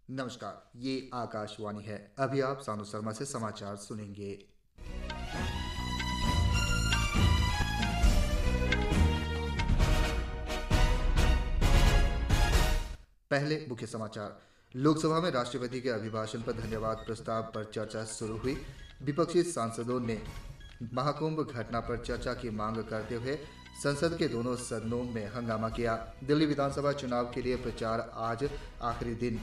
नमस्कार, ये आकाशवाणी है। अभी आप सानू शर्मा से समाचार सुनेंगे। पहले मुख्य समाचार। लोकसभा में राष्ट्रपति के अभिभाषण पर धन्यवाद प्रस्ताव पर चर्चा शुरू हुई। विपक्षी सांसदों ने महाकुंभ घटना पर चर्चा की मांग करते हुए संसद के दोनों सदनों में हंगामा किया। दिल्ली विधानसभा चुनाव के लिए प्रचार आज आखिरी दिन।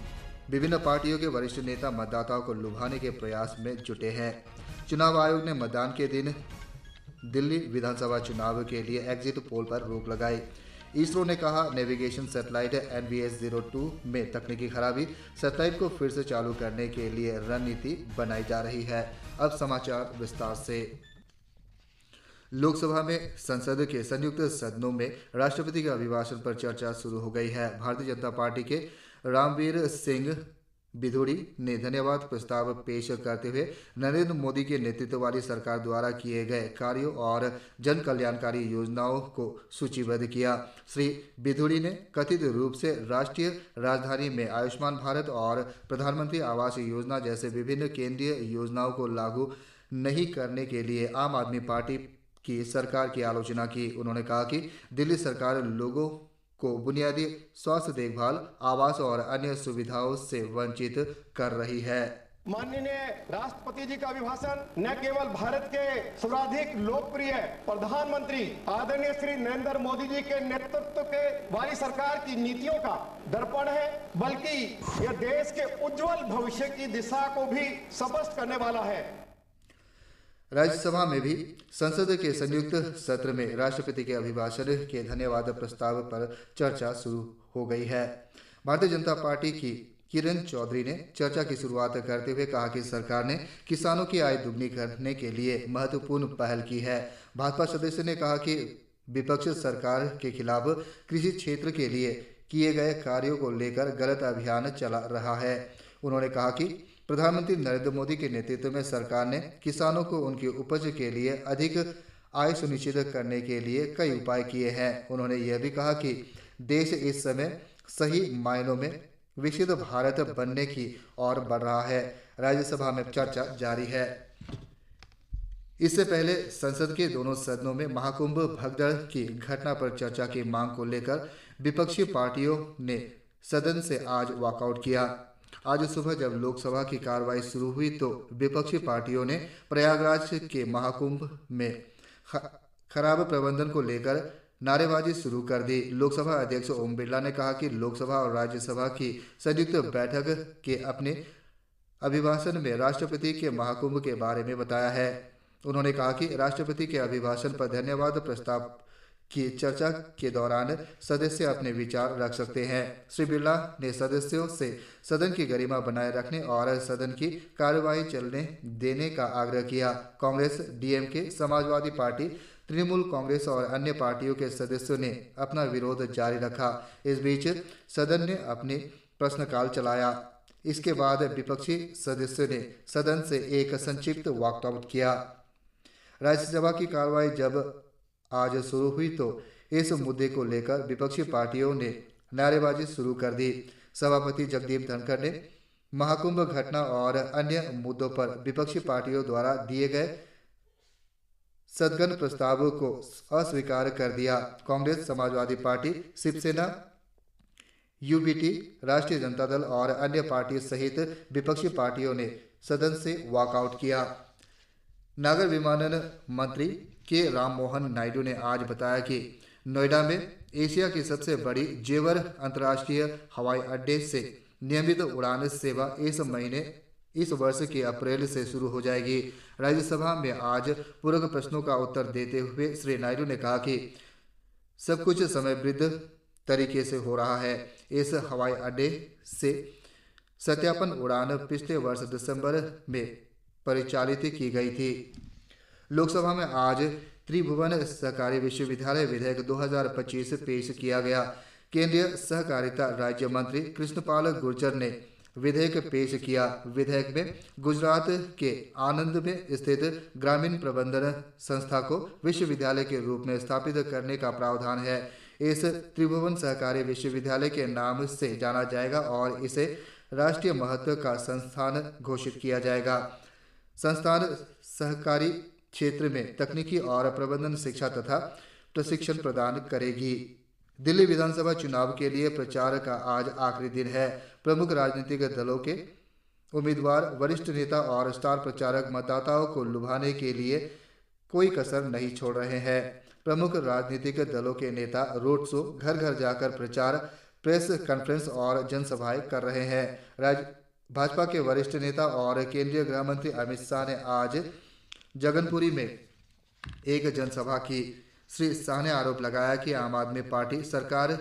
विभिन्न पार्टियों के वरिष्ठ नेता मतदाताओं को लुभाने के प्रयास में जुटे हैं। चुनाव आयोग ने मतदान के दिन दिल्ली विधानसभा चुनाव के लिए एग्जिट पोल पर रोक लगाई। इसरो ने कहा, नेविगेशन सैटेलाइट NVS-02 में तकनीकी खराबी, सैटेलाइट को फिर से चालू करने के लिए रणनीति बनाई जा रही है। अब समाचार विस्तार से। लोकसभा में संसद के संयुक्त सदनों में राष्ट्रपति के अभिभाषण पर चर्चा शुरू हो गई है। भारतीय जनता पार्टी के रामवीर सिंह बिधूड़ी ने धन्यवाद प्रस्ताव पेश करते हुए नरेंद्र मोदी के नेतृत्व वाली सरकार द्वारा किए गए कार्यों और जन कल्याणकारी योजनाओं को सूचीबद्ध किया। श्री बिधूड़ी ने कथित रूप से राष्ट्रीय राजधानी में आयुष्मान भारत और प्रधानमंत्री आवास योजना जैसे विभिन्न केंद्रीय योजनाओं को लागू नहीं करने के लिए आम आदमी पार्टी की सरकार की आलोचना की। उन्होंने कहा कि दिल्ली सरकार लोगों को बुनियादी स्वास्थ्य देखभाल, आवास और अन्य सुविधाओं से वंचित कर रही है। माननीय राष्ट्रपति जी का अभिभाषण न केवल भारत के सर्वाधिक लोकप्रिय प्रधानमंत्री आदरणीय श्री नरेंद्र मोदी जी के नेतृत्व के वाली सरकार की नीतियों का दर्पण है, बल्कि यह देश के उज्जवल भविष्य की दिशा को भी स्पष्ट करने वाला है। राज्यसभा में भी संसद के संयुक्त सत्र में राष्ट्रपति के अभिभाषण के धन्यवाद प्रस्ताव पर चर्चा शुरू हो गई है। भारतीय जनता पार्टी की किरण चौधरी ने चर्चा की शुरुआत करते हुए कहा कि सरकार ने किसानों की आय दुगनी करने के लिए महत्वपूर्ण पहल की है। भाजपा सदस्य ने कहा कि विपक्ष सरकार के खिलाफ कृषि क्षेत्र के लिए किए गए कार्यों को लेकर गलत अभियान चला रहा है। उन्होंने कहा कि प्रधानमंत्री नरेंद्र मोदी के नेतृत्व में सरकार ने किसानों को उनकी उपज के लिए अधिक आय सुनिश्चित करने के लिए कई उपाय किए हैं। उन्होंने यह भी कहा कि देश इस समय सही मायनों में विकसित भारत बनने की ओर बढ़ रहा है। राज्यसभा में चर्चा जारी है। इससे पहले संसद के दोनों सदनों में महाकुंभ भगदड़ की घटना पर चर्चा की मांग को लेकर विपक्षी पार्टियों ने सदन से आज वॉकआउट किया। आज सुबह जब लोकसभा की कार्रवाई शुरू हुई तो विपक्षी पार्टियों ने प्रयागराज के महाकुंभ में खराब प्रबंधन को लेकर नारेबाजी शुरू कर दी। लोकसभा अध्यक्ष ओम बिरला ने कहा कि लोकसभा और राज्यसभा की संयुक्त बैठक के अपने अभिभाषण में राष्ट्रपति के महाकुंभ के बारे में बताया है। उन्होंने कहा कि राष्ट्रपति के अभिभाषण पर धन्यवाद प्रस्ताव की चर्चा के दौरान सदस्य अपने विचार रख सकते हैं। श्री बिरला ने सदस्यों से सदन की गरिमा बनाए रखने और सदन की कार्यवाही चलने देने का आग्रह किया। कांग्रेस, DMK, समाजवादी पार्टी, तृणमूल कांग्रेस और अन्य पार्टियों के सदस्यों ने अपना विरोध जारी रखा। इस बीच सदन ने अपनी प्रश्नकाल चलाया। इसके बाद विपक्षी सदस्यों ने सदन से एक संक्षिप्त वॉकआउट किया। राज्यसभा की कार्रवाई जब आज शुरू हुई तो इस मुद्दे को लेकर विपक्षी पार्टियों ने नारेबाजी शुरू कर दी। सभापति जगदीप धनखड़ ने महाकुंभ घटना और अन्य मुद्दों पर विपक्षी पार्टियों द्वारा दिए गए सदगन प्रस्ताव को अस्वीकार कर दिया। कांग्रेस, समाजवादी पार्टी, शिवसेना, UBT, राष्ट्रीय जनता दल और अन्य पार्टी सहित विपक्षी पार्टियों ने सदन से वॉकआउट किया। नागर विमानन मंत्री के राममोहन नायडू ने आज बताया कि नोएडा में एशिया की सबसे बड़ी जेवर अंतर्राष्ट्रीय हवाई अड्डे से नियमित उड़ान सेवा इस वर्ष के अप्रैल से शुरू हो जाएगी। राज्यसभा में आज पूरक प्रश्नों का उत्तर देते हुए श्री नायडू ने कहा कि सब कुछ समयबद्ध तरीके से हो रहा है। इस हवाई अड्डे से सत्यापन उड़ान पिछले वर्ष दिसंबर में परिचालित की गई थी। लोकसभा में आज त्रिभुवन सहकारी विश्वविद्यालय विधेयक 2025 पेश किया गया। केंद्रीय सहकारिता राज्य मंत्री कृष्णपाल गुर्जर ने विधेयक पेश किया। विधेयक में गुजरात के आनंद में स्थित ग्रामीण प्रबंधन संस्था को विश्वविद्यालय के रूप में स्थापित करने का प्रावधान है। इस त्रिभुवन सहकारी विश्वविद्यालय के नाम से जाना जाएगा और इसे राष्ट्रीय महत्व का संस्थान घोषित किया जाएगा। संस्थान सहकारी क्षेत्र में तकनीकी और प्रबंधन शिक्षा तथा प्रशिक्षण प्रदान करेगी। दिल्ली विधानसभा चुनाव के लिए प्रचार का आज आखिरी दिन है। प्रमुख राजनीतिक दलों के उम्मीदवार, वरिष्ठ नेता और स्टार प्रचारक मतदाताओं को लुभाने के लिए कोई कसर नहीं छोड़ रहे हैं। प्रमुख राजनीतिक दलों के नेता रोड शो, घर घर जाकर प्रचार, प्रेस कॉन्फ्रेंस और जनसभाएं कर रहे हैं। भाजपा के वरिष्ठ नेता और केंद्रीय गृह मंत्री अमित शाह ने आज जगनपुरी में एक जनसभा की। श्री शाह ने आरोप लगाया कि आम आदमी पार्टी सरकार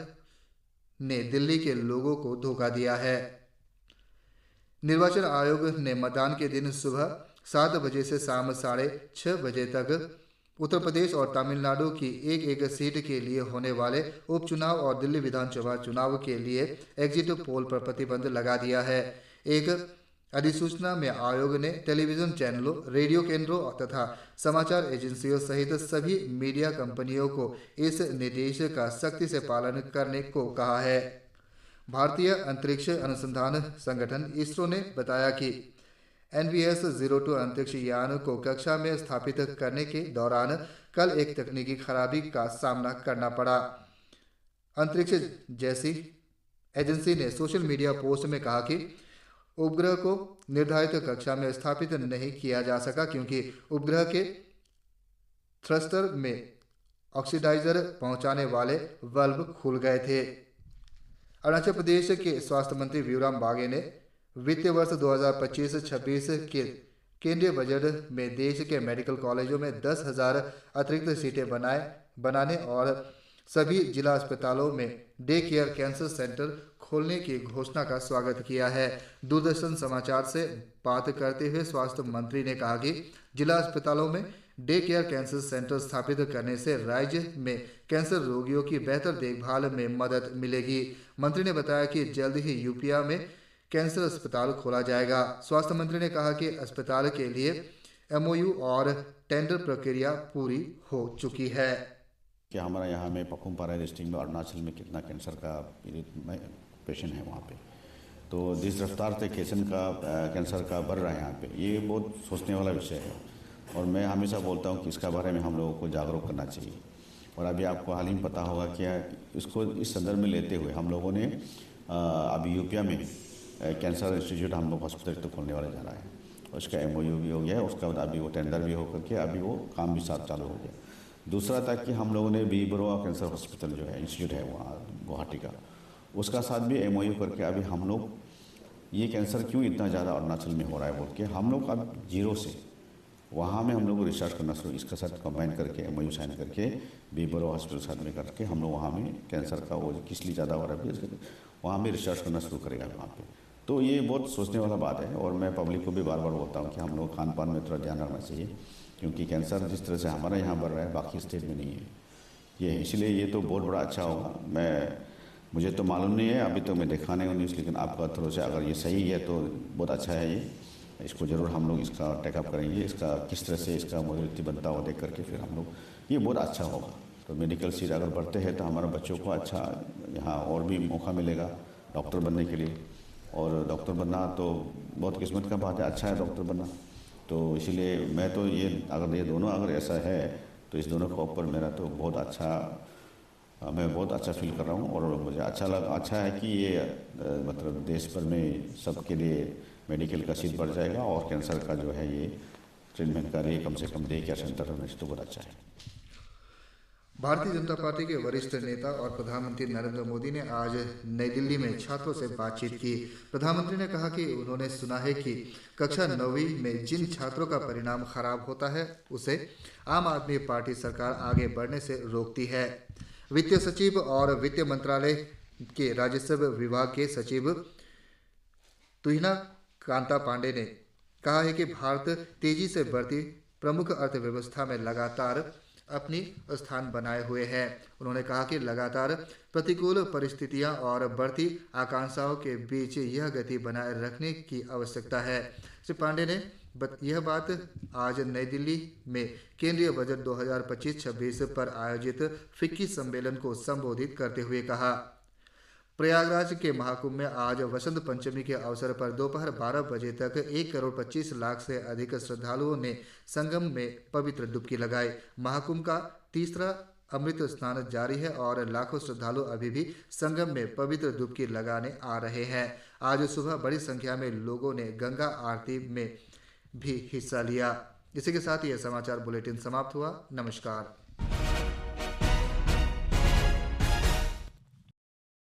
ने दिल्ली के लोगों को धोखा दिया है। निर्वाचन आयोग ने मतदान के दिन सुबह 7 बजे से शाम 6:30 बजे तक उत्तर प्रदेश और तमिलनाडु की एक सीट के लिए होने वाले उपचुनाव और दिल्ली विधानसभा चुनाव के लिए एग्जिट पोल पर प्रतिबंध लगा दिया है। एक अधिसूचना में आयोग ने टेलीविजन चैनलों, रेडियो केंद्रों तथा समाचार एजेंसियों सहित सभी मीडिया कंपनियों को इस निर्देश का सख्ती से पालन करने को कहा है। भारतीय अंतरिक्ष अनुसंधान संगठन इसरो ने बताया कि NVS-02 अंतरिक्ष यान को कक्षा में स्थापित करने के दौरान कल एक तकनीकी खराबी का सामना करना पड़ा। अंतरिक्ष जैसी एजेंसी ने सोशल मीडिया पोस्ट में कहा कि उपग्रह को निर्धारित कक्षा में स्थापित नहीं किया जा सका क्योंकि उपग्रह के थ्रस्टर में ऑक्सीडाइजर पहुंचाने वाले वाल्व खुल गए थे। अरुणाचल प्रदेश के स्वास्थ्य मंत्री विवराम बागे ने वित्तीय वर्ष 2025-26 के केंद्रीय बजट में देश के मेडिकल कॉलेजों में 10,000 अतिरिक्त सीटें बनाने और सभी जिला अस्पतालों में डे केयर कैंसर सेंटर खोलने की घोषणा का स्वागत किया है। दूरदर्शन समाचार से बात करते हुए स्वास्थ्य मंत्री ने कहा कि जिला अस्पतालों में डे केयर कैंसर सेंटर स्थापित करने से राज्य में कैंसर रोगियों की बेहतर देखभाल में मदद मिलेगी। मंत्री ने बताया कि जल्द ही यूपिया में कैंसर अस्पताल खोला जाएगा। स्वास्थ्य मंत्री ने कहा कि अस्पताल के लिए MOU और टेंडर प्रक्रिया पूरी हो चुकी है। कि हमारा यहाँ में पपुमपारा डिस्ट्रिक्ट में अरुणाचल में कितना कैंसर का पेशेंट है वहाँ पे, तो जिस रफ्तार से कैंसर का बढ़ रहा है यहाँ पे, ये बहुत सोचने वाला विषय है और मैं हमेशा बोलता हूँ कि इसका बारे में हम लोगों को जागरूक करना चाहिए। और अभी आपको हाल ही में पता होगा कि इसको इस संदर्भ में लेते हुए हम लोगों ने अभी यूपिया में कैंसर इंस्टीट्यूट हम लोग हॉस्पिटल तो खोलने वाले जा रहा है, उसका MOU भी हो गया है, उसका बाद अभी वो टेंडर भी हो करके अभी वो काम भी साथ चालू हो गया। दूसरा था कि हम लोगों ने बी बरुआ कैंसर हॉस्पिटल जो है इंस्टीट्यूट है वहाँ गुवाहाटी का, उसका साथ भी MOU करके अभी हम लोग ये कैंसर क्यों इतना ज़्यादा अरुणाचल में हो रहा है बोल के हम लोग अब जीरो से वहाँ में हम लोग रिसर्च करना शुरू, इसका साथ कंबाइन करके MOU साइन करके बी बरुआ हॉस्पिटल साथ में करके हम लोग वहाँ में कैंसर का वो किस लिए ज़्यादा हो रहा है वहाँ में रिसर्च करना शुरू करेगा वहाँ पे। तो ये बहुत सोचने वाला बात है और मैं पब्लिक को भी बार बार बोलता हूँ कि हम लोग खान पान में थोड़ा ध्यान रखना चाहिए क्योंकि कैंसर जिस तरह से हमारे यहाँ बढ़ रहा है बाकी स्टेट में नहीं है ये, इसलिए ये तो बहुत बड़ा अच्छा होगा। मुझे तो मालूम नहीं है, अभी तो मैं देखा नहीं हूँ न्यूज़, लेकिन आपका थ्रू से अगर ये सही है तो बहुत अच्छा है। ये इसको ज़रूर हम लोग इसका टेकअप करेंगे, इसका किस तरह से इसका मोबिलिटी बनता हुआ देख करके फिर हम लोग ये बहुत अच्छा होगा। तो मेडिकल सीट अगर बढ़ते हैं तो हमारे बच्चों को अच्छा यहाँ और भी मौका मिलेगा डॉक्टर बनने के लिए, और डॉक्टर बनना तो बहुत किस्मत का बात है, अच्छा है डॉक्टर बनना। तो इसीलिए मैं तो ये दोनों अगर ऐसा है तो इस दोनों का ऊपर मेरा तो बहुत अच्छा, मैं बहुत अच्छा फील कर रहा हूँ और मुझे अच्छा है कि ये मतलब देश भर में सबके लिए मेडिकल का सीट बढ़ जाएगा और कैंसर का जो है ये ट्रीटमेंट का लिए कम से कम डे केयर सेंटर होने से तो बहुत अच्छा है। भारतीय जनता पार्टी के वरिष्ठ नेता और प्रधानमंत्री नरेंद्र मोदी ने आज नई दिल्ली में छात्रों से बातचीत की। प्रधानमंत्री ने कहा कि उन्होंने सुना है कि कक्षा 9वीं में जिन छात्रों का परिणाम खराब होता है उसे आम आदमी पार्टी सरकार आगे बढ़ने से रोकती है। वित्त सचिव और वित्त मंत्रालय के राजस्व विभाग के सचिव तुहिना कांता पांडे ने कहा है कि भारत तेजी से बढ़ती प्रमुख अर्थव्यवस्था में लगातार अपनी स्थान बनाए हुए है। उन्होंने कहा कि लगातार प्रतिकूल परिस्थितियां और बढ़ती आकांक्षाओं के बीच यह गति बनाए रखने की आवश्यकता है। श्री पांडे ने यह बात आज नई दिल्ली में केंद्रीय बजट 2025-26 पर आयोजित फिक्की सम्मेलन को संबोधित करते हुए कहा। प्रयागराज के महाकुंभ में आज वसंत पंचमी के अवसर पर दोपहर 12 बजे तक 1,25,00,000 से अधिक श्रद्धालुओं ने संगम में पवित्र डुबकी लगाई। महाकुंभ का तीसरा अमृत स्नान जारी है और लाखों श्रद्धालु अभी भी संगम में पवित्र डुबकी लगाने आ रहे हैं। आज सुबह बड़ी संख्या में लोगों ने गंगा आरती में भी हिस्सा लिया। इसी के साथ यह समाचार बुलेटिन समाप्त हुआ। नमस्कार।